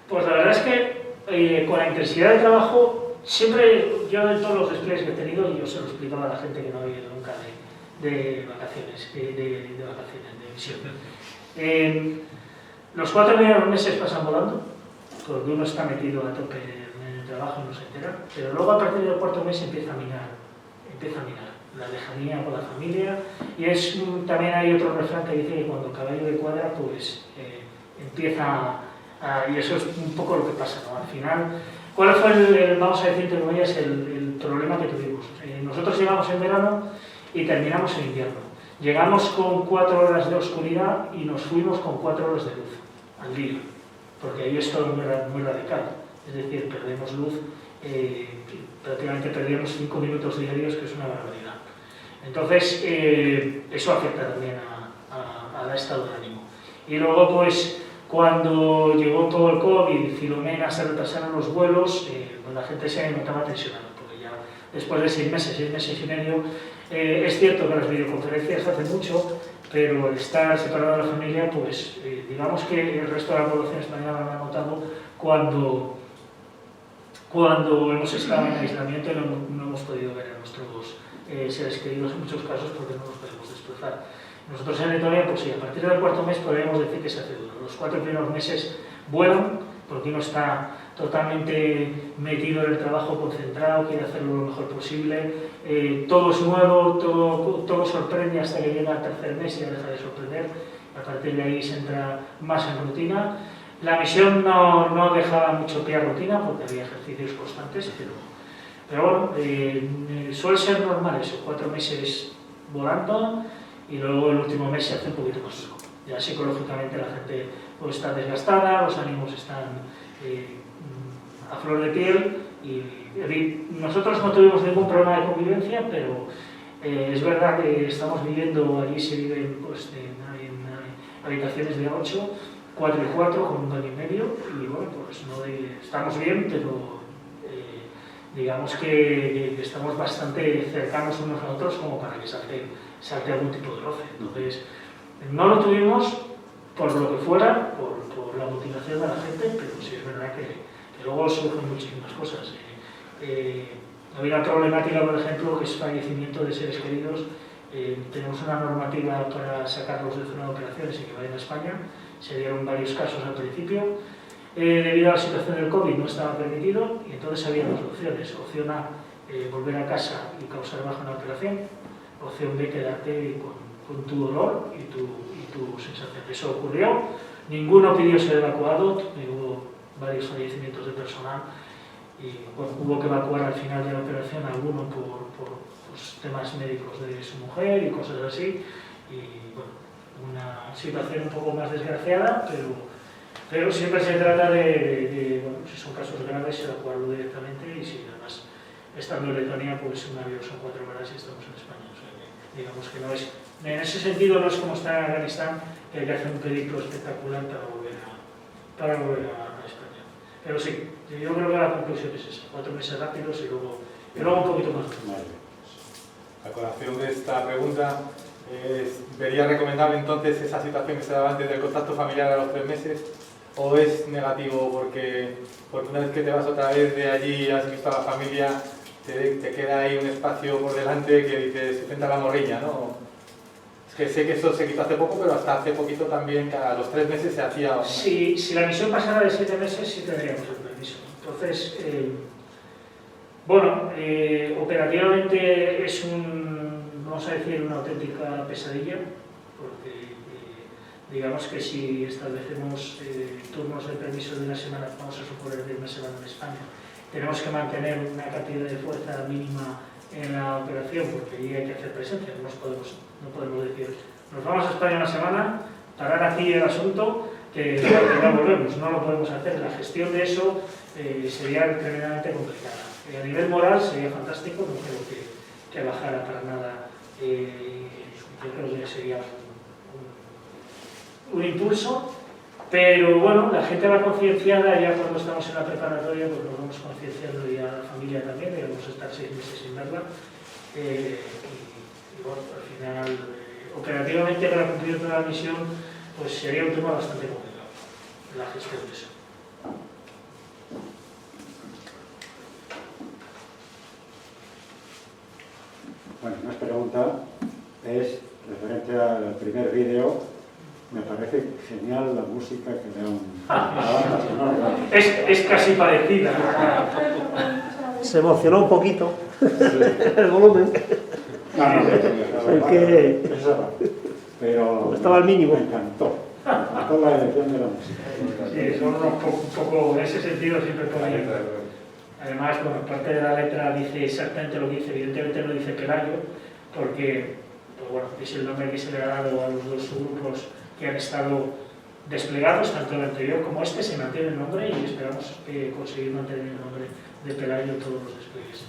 Pues la verdad es que con la intensidad de trabajo, siempre yo en todos los despliegues que he tenido, yo se lo explicaba a la gente que no había ido nunca de vacaciones, de misión. Los 4 primeros meses pasan volando, porque uno está metido a tope en el trabajo y no se entera, pero luego a partir del 4.º mes empieza a mirar la lejanía con la familia, y también hay otro refrán que dice que cuando el caballo de cuadra, pues empieza y eso es un poco lo que pasa, ¿no? Al final, ¿cuál fue vamos a decir entre comillas, el problema que tuvimos? Nosotros llegamos en verano y terminamos en invierno. Llegamos con 4 horas de oscuridad y nos fuimos con 4 horas de luz al día, porque ahí es todo muy radical. Es decir, perdemos luz, prácticamente perdemos 5 minutos diarios, que es una barbaridad. Entonces, eso afecta también al estado de ánimo. Y luego, pues, Cuando llegó todo el COVID, Filomena, se retrasaron los vuelos, pues la gente se notaba tensionada, porque ya después de 6 meses y medio, es cierto que las videoconferencias hacen mucho, pero el estar separado de la familia, pues digamos que el resto de la población española lo ha notado cuando hemos estado en aislamiento y no hemos podido ver a nuestros seres queridos en muchos casos porque no nos podemos desplazar. Nosotros en Letonia, pues sí, a partir del 4.º mes podríamos decir que se hace duro. Los 4 primeros meses vuelan porque uno está totalmente metido en el trabajo, concentrado, quiere hacerlo lo mejor posible. Todo es nuevo, todo sorprende hasta que llega el 3.er mes y ya deja de sorprender. A partir de ahí se entra más en rutina. La misión no dejaba mucho pie a rutina porque había ejercicios constantes, pero bueno, suele ser normal eso, 4 meses volando y luego el último mes se hace un poquito más duro. Ya psicológicamente la gente pues, está desgastada, los ánimos están a flor de piel y nosotros no tuvimos ningún problema de convivencia, pero es verdad que estamos viviendo, allí se viven pues, en habitaciones de 8, 4 y 4 con un baño y medio y bueno, pues estamos bien, pero digamos que estamos bastante cercanos unos a otros como para que salte algún tipo de roce. Entonces, no lo tuvimos por lo que fuera, por la motivación de la gente, pero sí es verdad que luego surgen muchísimas cosas. Había una problemática, por ejemplo, que es fallecimiento de seres queridos. Tenemos una normativa para sacarlos de zona de operaciones y que vayan a España. Se dieron varios casos al principio. Debido a la situación del COVID no estaba permitido y entonces había 2 opciones. Opción A, volver a casa y causar baja en la operación. Opción B, quedarte con tu dolor y tu sensación. Eso ocurrió. Ninguno pidió ser evacuado. Hubo varios fallecimientos de personal y bueno, hubo que evacuar al final de la operación a alguno por pues, temas médicos de su mujer y cosas así. Y bueno, una situación un poco más desgraciada, pero siempre se trata de bueno, si son casos graves, evacuarlo directamente y si además, estando en Letonia, pues un avión son 4 horas y estamos en España. O sea, que, digamos que no es, en ese sentido no es como estar en Afganistán, que hay que hacer un periplo espectacular para volver a España. Pero sí, yo creo que la conclusión es esa, 4 meses rápidos y luego un poquito más. A colación de esta pregunta, ¿vería recomendable entonces esa situación que se daba antes del contacto familiar a los 3 meses? ¿O es negativo porque una vez que te vas otra vez de allí y has visto a la familia, te queda ahí un espacio por delante que dices, se cuenta la morriña, ¿no? Es que sé que eso se quitó hace poco, pero hasta hace poquito también, que a los 3 meses se hacía... Si la misión pasara de 7 meses, sí tendríamos el permiso. Entonces, bueno, operativamente es vamos a decir, una auténtica pesadilla, porque digamos que si establecemos turnos de permiso de una semana, vamos a suponer de una semana en España, tenemos que mantener una cantidad de fuerza mínima en la operación, porque ahí hay que hacer presencia, no podemos decir, nos vamos a España una semana, parar aquí el asunto, que no volvemos, no lo podemos hacer. La gestión de eso sería tremendamente complicada. A nivel moral sería fantástico, no creo que bajara para nada, yo creo que sería un impulso, pero bueno, la gente va concienciada, ya cuando estamos en la preparatoria pues nos vamos concienciando y a la familia también, y vamos a estar 6 meses sin verla, y bueno, al final, operativamente para cumplir toda la misión, pues sería un tema bastante complicado, la gestión de eso. Bueno, más pregunta es referente al primer vídeo. Me parece genial la música que da la banda sonora. Es casi parecida. Se emocionó un poquito el volumen. Pero estaba al mínimo. Me encantó la elección de la música. Sí, son un poco en ese sentido siempre por ahí. Además, bueno, parte de la letra dice exactamente lo que dice, evidentemente no dice Pelayo, porque pues bueno, es el nombre que se le ha dado a los 2 subgrupos que han estado desplegados, tanto el anterior como este, se mantiene el nombre y esperamos conseguir mantener el nombre de Pelayo en todos los despliegues.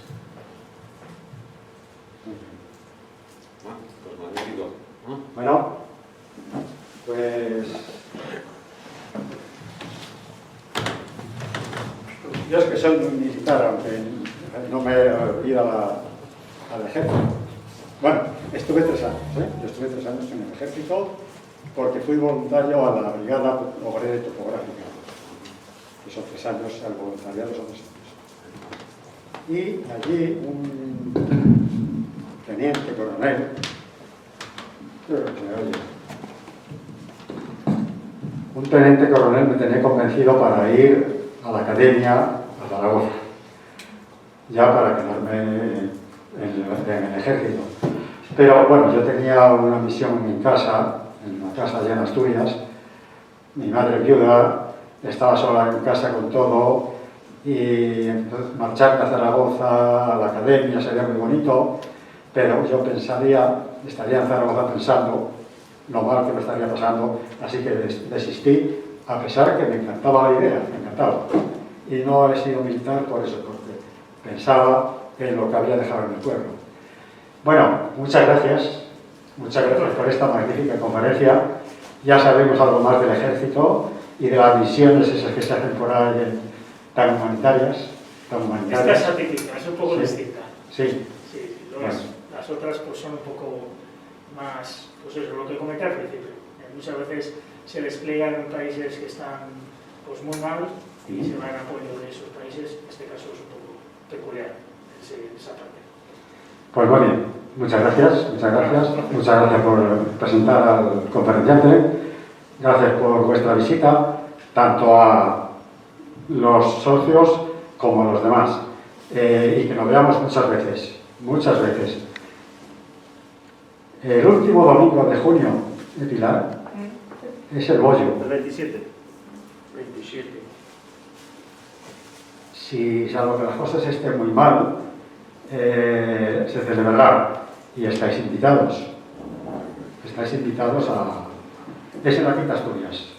Pues magnífico. Bueno, pues Yo es que soy muy militar, aunque no me he ido al ejército. Bueno, estuve 3 años, ¿eh? Yo estuve 3 años en el ejército porque fui voluntario a la Brigada Obrera y Topográfica. Esos 3 años, al voluntariado son 3 años. Y allí un teniente coronel, creo que se me oye, un teniente coronel me tenía convencido para ir a la academia a Zaragoza, ya para quedarme en el ejército. Pero bueno, yo tenía una misión en mi casa, en una casa allá en Asturias. Mi madre viuda, estaba sola en casa con todo, y entonces marcharme a Zaragoza, a la academia, sería muy bonito, pero yo estaría en Zaragoza pensando lo mal que me estaría pasando, así que desistí, a pesar que me encantaba la idea, me encantaba. Y no he sido militar por eso, porque pensaba en lo que había dejado en el pueblo. Bueno, muchas gracias por esta magnífica conferencia. Ya sabemos algo más del ejército y de las misiones esas que se hacen por ahí tan humanitarias. Esta es atípica, es un poco distinta. Sí. Sí, Bueno. Las otras pues son un poco más, pues eso, lo que comenté al principio. Muchas veces se despliegan en países que están pues muy mal y se va en apoyo de esos países. En este caso es un poco peculiar esa parte. Pues muy bien, muchas gracias por presentar al conferenciante, gracias por vuestra visita, tanto a los socios como a los demás, y que nos veamos muchas veces. El último domingo de junio de Pilar es el bollo. El 27. Si salvo que las cosas estén muy mal, se celebrará y estáis invitados a... Es en la Quinta Asturias.